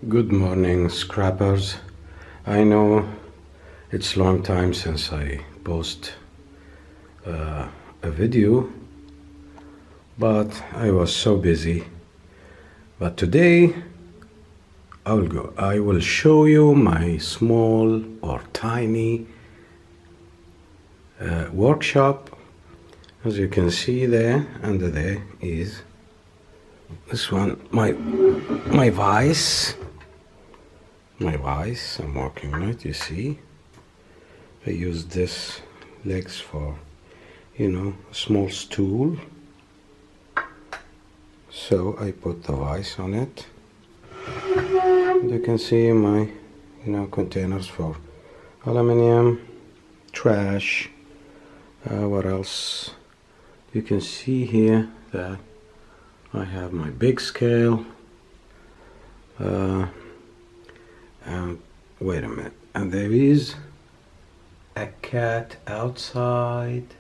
Good morning, scrappers. I know it's long time since I post a video, but I was so busy. But today I will show you my small or tiny workshop. As you can see there, under there is this one, my Vise. My Vise, I'm working on it, you see. I use this legs for, a small stool. So I put the Vise on it. And you can see my, containers for aluminum, trash, what else? You can see here that I have my big scale. And wait a minute, and there is a cat outside.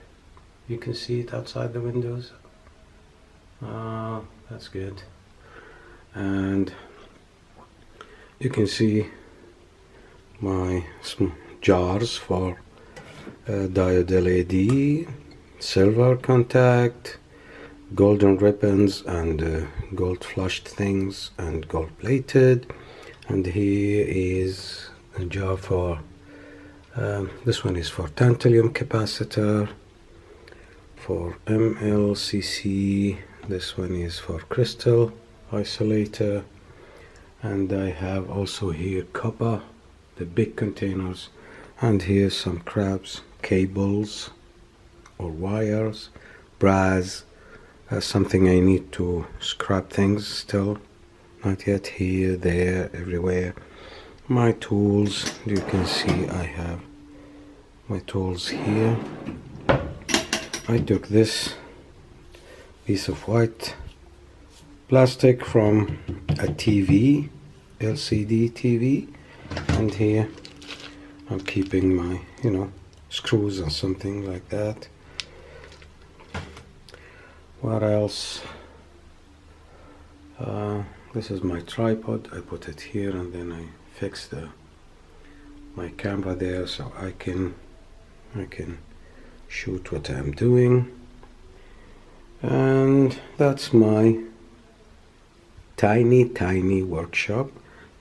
You can see it outside the windows. That's good. And you can see my jars for diode LED, silver contact, golden ribbons, and gold flushed things, and gold plated. And here is a jar for this one is for tantalum capacitor, for MLCC. This one is for crystal isolator, and I have also here copper, the big containers, and here's some crabs, cables or wires, brass, something I need to scrap things still. Not yet. Here, there, everywhere. My tools, you can see I have my tools here. I took this piece of white plastic from a TV, LCD TV, and here I'm keeping my, screws or something like that. What else? This is my tripod. I put it here, and then I fix my camera there so I can shoot what I'm doing. And that's my tiny workshop.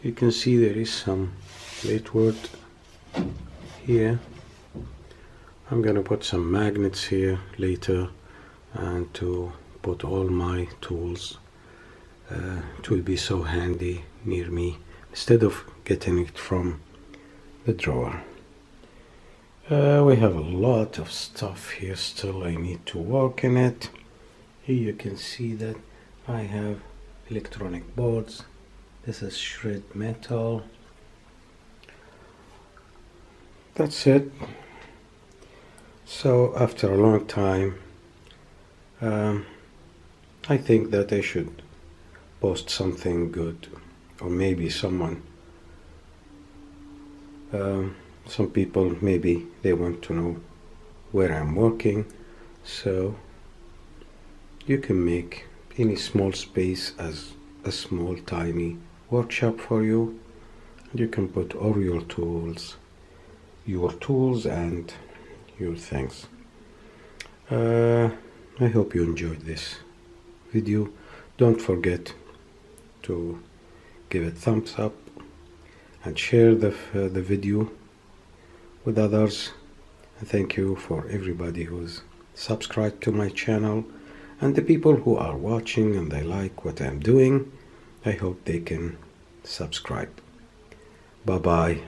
You can see there is some platework here. I'm gonna put some magnets here later, and to put all my tools. It will be so handy near me instead of getting it from the drawer. We have a lot of stuff here still. I need to work in it. Here you can see that I have electronic boards. This is shred metal. That's it. So after a long time, I think that I should post something good, or maybe some people, maybe they want to know where I'm working, so you can make any small space as a small tiny workshop for you. You can put all your tools and your things. I hope you enjoyed this video. Don't forget to give it thumbs up and share the video with others. And thank you for everybody who's subscribed to my channel, and the people who are watching and they like what I'm doing. I hope they can subscribe. Bye bye.